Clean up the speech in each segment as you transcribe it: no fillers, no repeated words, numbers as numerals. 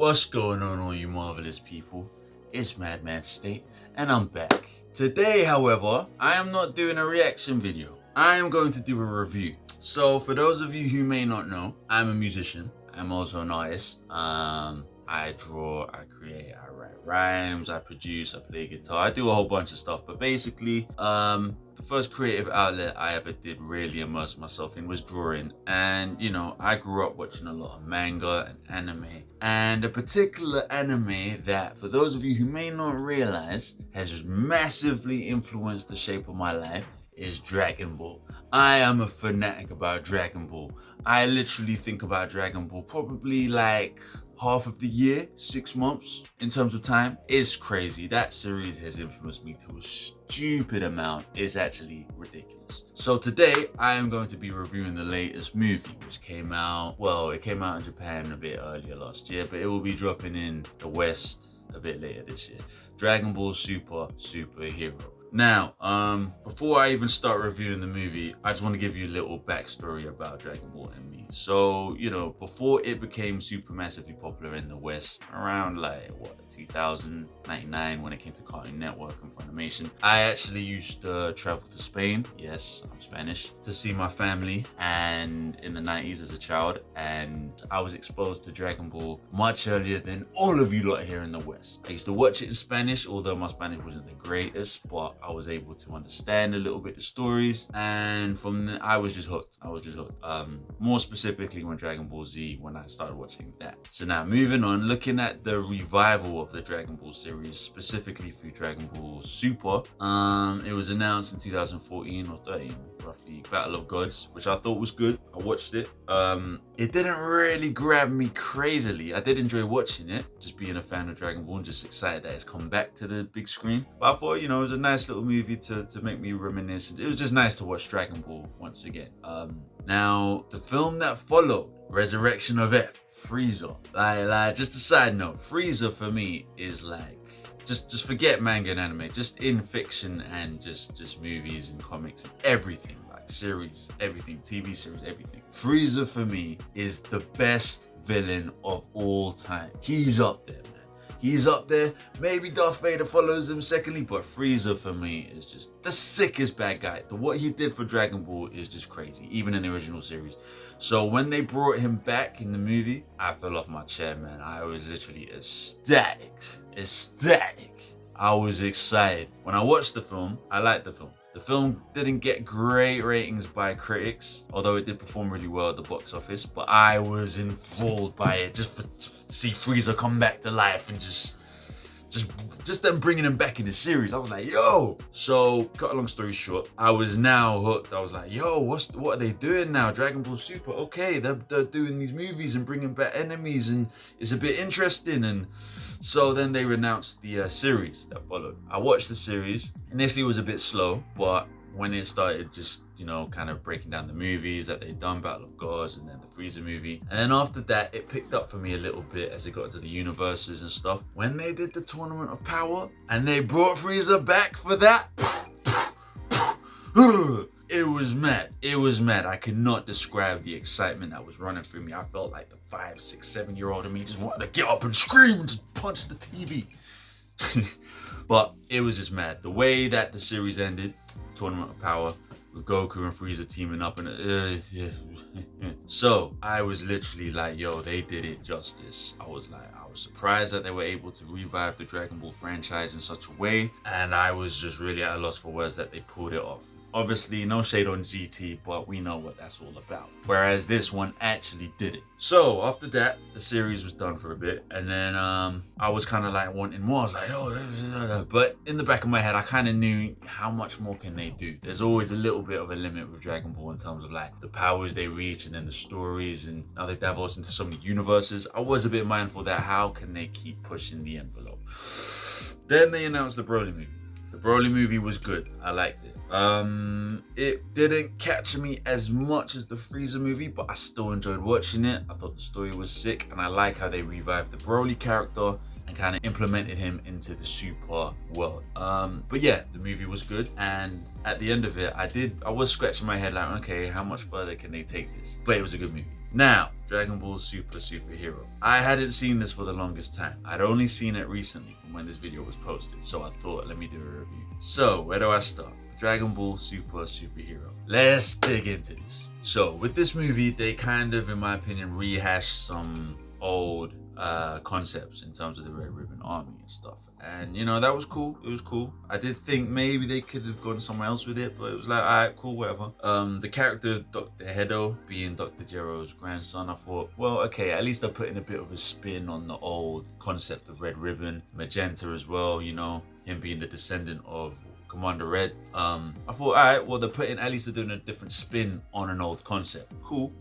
What's going on, all you marvelous people? It's Madman State, and I'm back. Today, however, I am not doing a reaction video. I am going to do a review. So, for those of you who may not know, I'm a musician. I'm also an artist. I draw, I create, I write rhymes, I produce, I play guitar, I do a whole bunch of stuff. But basically, the first creative outlet I ever did really immerse myself in was drawing. And, you know, I grew up watching a lot of manga and anime. And a particular anime that, for those of you who may not realize, has massively influenced the shape of my life is Dragon Ball. I am a fanatic about Dragon Ball. I literally think about Dragon Ball probably like half of the year, 6 months in terms of time. It's crazy. That series has influenced me to a stupid amount. It's actually ridiculous. So today I am going to be reviewing the latest movie, which came out, well, it came out in Japan a bit earlier last year, but it will be dropping in the West a bit later this year. Dragon Ball Super Superhero. Now, before I even start reviewing the movie, I just want to give you a little backstory about Dragon Ball and me. So, you know, before it became super massively popular in the West, around like, 2099 when it came to Cartoon Network and Funimation, I actually used to travel to Spain, yes, I'm Spanish, to see my family, and in the 90s as a child, and I was exposed to Dragon Ball much earlier than all of you lot here in the West. I used to watch it in Spanish, although my Spanish wasn't the greatest, but I was able to understand a little bit the stories, and from then I was just hooked. More specifically when Dragon Ball Z, when I started watching that. So now moving on, looking at the revival of the Dragon Ball series, specifically through Dragon Ball Super. It was announced in 2014 or 13, roughly, Battle of Gods, which I thought was good. I watched it. It didn't really grab me crazily. I did enjoy watching it, just being a fan of Dragon Ball and just excited that it's come back to the big screen. But I thought, you know, it was a nice little movie to make me reminisce. It was just nice to watch Dragon Ball once again. Now, the film that followed, Resurrection of F, Frieza. Like, just a side note, Frieza for me is like, just forget manga and anime, just in fiction and just movies and comics and everything, like series, everything, TV series, everything. Frieza for me is the best villain of all time. He's up there, man. He's up there. Maybe Darth Vader follows him secondly, but Frieza for me is just the sickest bad guy. What he did for Dragon Ball is just crazy, even in the original series. So when they brought him back in the movie, I fell off my chair, man. I was literally ecstatic. I was excited. When I watched the film, I liked the film. The film didn't get great ratings by critics, although it did perform really well at the box office, but I was enthralled by it just to see Frieza come back to life and just them bringing him back in the series. I was like, yo! So, cut a long story short, I was now hooked. I was like, yo, what are they doing now? Dragon Ball Super, okay, they're doing these movies and bringing back enemies, and it's a bit interesting. And so then they announced the series that followed. I watched the series. Initially it was a bit slow, but when it started just, you know, kind of breaking down the movies that they'd done, Battle of Gods and then the Frieza movie. And then after that, it picked up for me a little bit as it got into the universes and stuff. When they did the Tournament of Power and they brought Frieza back for that, it was mad. It was mad. I cannot describe the excitement that was running through me. I felt like the 5, 6, 7-year-old in me just wanted to get up and scream and just punch the TV. But it was just mad. The way that the series ended, Tournament of Power, with Goku and Frieza teaming up, and so I was literally like, yo, they did it justice. I was surprised that they were able to revive the Dragon Ball franchise in such a way, and I was just really at a loss for words that they pulled it off. Obviously, no shade on GT, but we know what that's all about. Whereas this one actually did it. So after that, the series was done for a bit, and then I was kind of like wanting more. I was like, oh, but in the back of my head, I kind of knew how much more can they do. There's always a little bit of a limit with Dragon Ball in terms of like the powers they reach, and then the stories, and now they divulge into so many universes. I was a bit mindful that how can they keep pushing the envelope. Then they announced the Broly movie. The Broly movie was good. I liked it. It didn't catch me as much as the Frieza movie, but I still enjoyed watching it. I thought the story was sick, and I like how they revived the Broly character and kind of implemented him into the Super world. But yeah, the movie was good, and at the end of it, I was scratching my head like, okay, how much further can they take this? But it was a good movie. Now, Dragon Ball Super Superhero. I hadn't seen this for the longest time. I'd only seen it recently from when this video was posted, so I thought, let me do a review. So, where do I start? Dragon Ball Super Superhero. Let's dig into this. So, with this movie, they kind of, in my opinion, rehashed some old concepts in terms of the Red Ribbon Army and stuff, and you know, that was cool. It was cool. I did think maybe they could have gone somewhere else with it, but it was like, alright, cool, whatever. The character of Dr. Hedo being Dr. Gero's grandson, I thought, well, okay, at least they're putting a bit of a spin on the old concept of Red Ribbon. Magenta as well, you know, him being the descendant of Commander Red. I thought, alright, well, they're doing a different spin on an old concept. Cool.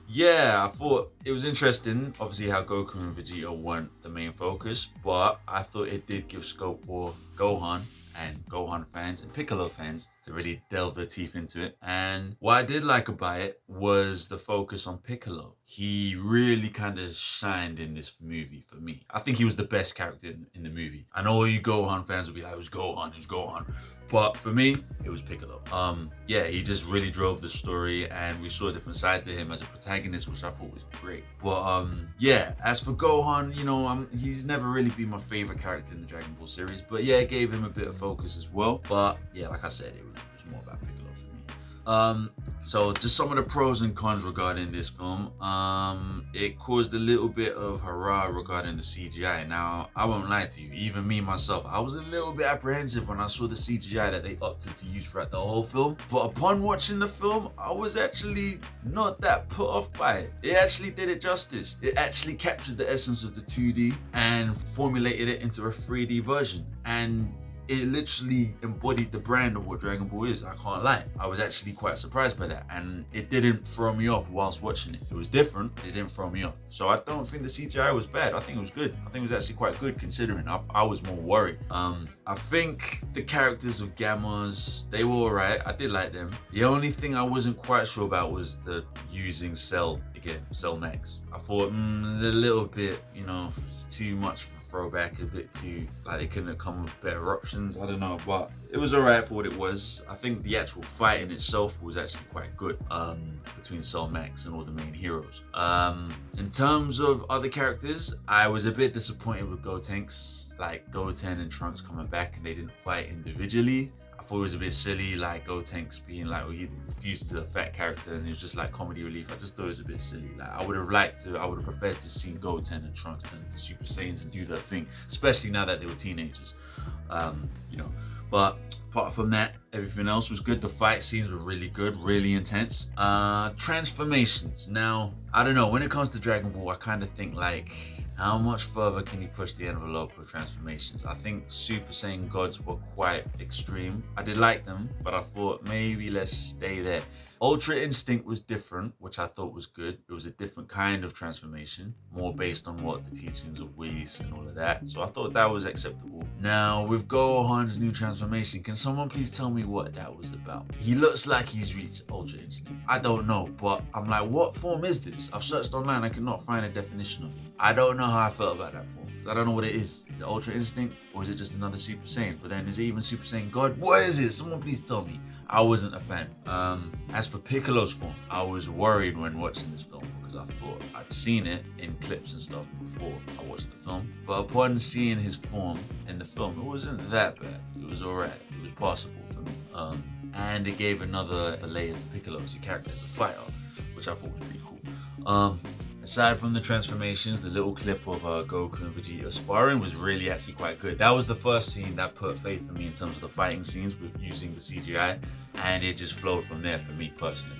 Yeah, I thought it was interesting, obviously, how Goku and Vegeta weren't the main focus, but I thought it did give scope for Gohan and Gohan fans and Piccolo fans to really delve their teeth into it. And what I did like about it was the focus on Piccolo. He really kind of shined in this movie for me. I think he was the best character in the movie. I know all you Gohan fans will be like, it was Gohan. But for me, it was Piccolo. Yeah, he just really drove the story, and we saw a different side to him as a protagonist, which I thought was great. But yeah, as for Gohan, you know, he's never really been my favorite character in the Dragon Ball series. But yeah, it gave him a bit of focus as well. But yeah, like I said, it was more about Piccolo for me. So just some of the pros and cons regarding this film. It caused a little bit of hurrah regarding the CGI. Now, I won't lie to you, even me myself, I was a little bit apprehensive when I saw the CGI that they opted to use throughout the whole film. But upon watching the film, I was actually not that put off by it. It actually did it justice. It actually captured the essence of the 2D and formulated it into a 3D version. And it literally embodied the brand of what Dragon Ball is. I can't lie. I was actually quite surprised by that, and it didn't throw me off whilst watching it. It was different, but it didn't throw me off. So I don't think the CGI was bad. I think it was good. I think it was actually quite good considering I was more worried. I think the characters of Gammas, they were alright. I did like them. The only thing I wasn't quite sure about was the using Cell Max. I thought a little bit, you know, too much throwback, a bit too, like they couldn't have come with better options. I don't know, but it was alright for what it was. I think the actual fight in itself was actually quite good, between Cell Max and all the main heroes. In terms of other characters, I was a bit disappointed with Gotenks, like Goten and Trunks coming back and they didn't fight individually. I thought it was a bit silly, like Gotenks being like, well, he fused to the fat character and it was just like comedy relief. I just thought it was a bit silly. Like I would have preferred to see Goten and Trunks turn into Super Saiyans and do their thing, especially now that they were teenagers. You know, but apart from that, everything else was good. The fight scenes were really good, really intense. Transformations. Now, I don't know, when it comes to Dragon Ball, I kind of think like, how much further can you push the envelope with transformations? I think Super Saiyan gods were quite extreme. I did like them, but I thought maybe let's stay there. Ultra Instinct was different, which I thought was good. It was a different kind of transformation, more based on what the teachings of Whis and all of that. So I thought that was acceptable. Now, with Gohan's new transformation, can someone please tell me what that was about? He looks like he's reached Ultra Instinct. I don't know, but I'm like, what form is this? I've searched online, I cannot find a definition of it. I don't know how I felt about that form. I don't know what it is. Is it Ultra Instinct or is it just another Super Saiyan? But then is it even Super Saiyan God? What is it? Someone please tell me. I wasn't a fan. As for Piccolo's form, I was worried when watching this film because I thought I'd seen it in clips and stuff before I watched the film. But upon seeing his form in the film, it wasn't that bad. It was alright. It was passable for me. And it gave another layer to Piccolo as a character, as a fighter, which I thought was pretty cool. Aside from the transformations, the little clip of Goku and Vegeta sparring was really actually quite good. That was the first scene that put faith in me in terms of the fighting scenes with using the CGI, and it just flowed from there for me personally.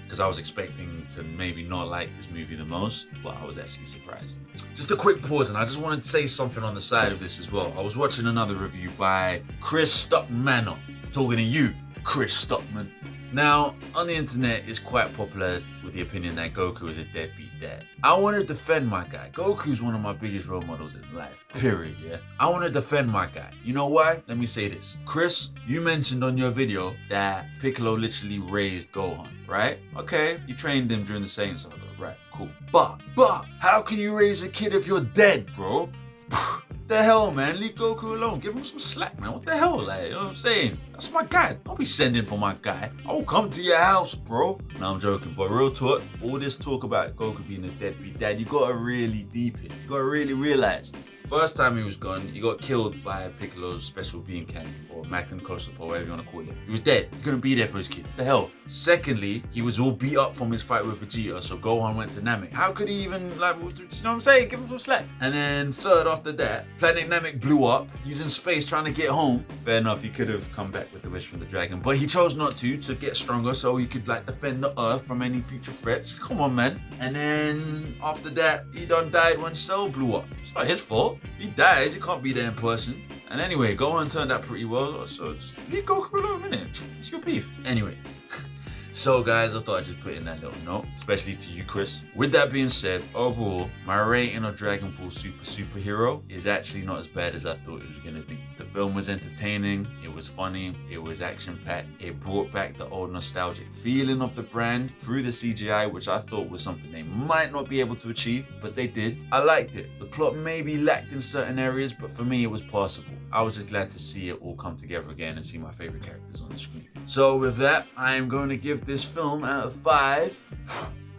Because I was expecting to maybe not like this movie the most, but I was actually surprised. Just a quick pause, and I just wanted to say something on the side of this as well. I was watching another review by Chris Stockman. I'm talking to you, Chris Stockman. Now, on the internet, it's quite popular with the opinion that Goku is a deadbeat dad. I want to defend my guy. Goku's one of my biggest role models in life, period, yeah? I want to defend my guy. You know why? Let me say this. Chris, you mentioned on your video that Piccolo literally raised Gohan, right? Okay, you trained him during the Saiyan Saga, right? Cool. But, how can you raise a kid if you're dead, bro? The hell, man? Leave Goku alone. Give him some slack, man. What the hell? Like, you know what I'm saying? That's my guy. Don't be sending for my guy. I will come to your house, bro. No, I'm joking, but real talk, all this talk about Goku being a deadbeat dad, you gotta really deep it. You gotta really realize. First time he was gone, he got killed by Piccolo's special beam cannon, or Madman Kosopo, whatever you want to call it. He was dead. He couldn't be there for his kid. What the hell? Secondly, he was all beat up from his fight with Vegeta, so Gohan went to Namek. How could he even, like, you know what I'm saying? Give him some slack. And then third after that, Planet Namek blew up. He's in space trying to get home. Fair enough, he could have come back with the wish from the dragon, but he chose not to get stronger so he could, like, defend the Earth from any future threats. Come on, man. And then after that, he done died when Cell blew up. It's not his fault. If he dies, he can't be there in person. And anyway, Gohan turned out pretty well, so just leave Goku alone, innit? It's your beef. Anyway. So guys, I thought I'd just put in that little note, especially to you, Chris. With that being said, overall, my rating of Dragon Ball Super Superhero is actually not as bad as I thought it was going to be. The film was entertaining, it was funny, it was action-packed, it brought back the old nostalgic feeling of the brand through the CGI, which I thought was something they might not be able to achieve, but they did. I liked it. The plot maybe lacked in certain areas, but for me it was passable. I was just glad to see it all come together again and see my favorite characters on the screen. So with that, I am going to give this film out of 5.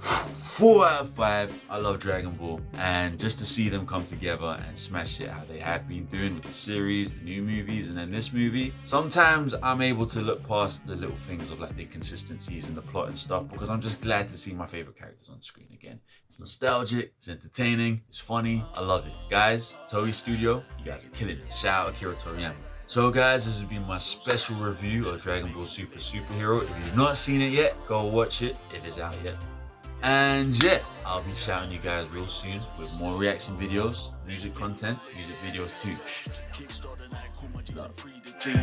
4 out of 5. I love Dragon Ball, and just to see them come together and smash it how they have been doing with the series, the new movies, and then this movie. Sometimes I'm able to look past the little things of like the inconsistencies in the plot and stuff because I'm just glad to see my favorite characters on screen again. It's nostalgic, it's entertaining, it's funny. I love it. Guys, Toei Studio, you guys are killing it. Shout out Akira Toriyama. So guys, this has been my special review of Dragon Ball Super Superhero. If you've not seen it yet, go watch it. It is out yet. And yeah, I'll be shouting you guys real soon with more reaction videos, music content, music videos too.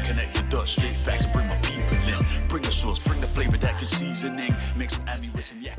Connect the dots, straight facts, and bring my people in. Bring the sauce, bring the flavor that can seasoning. Mix some ambi with some yak.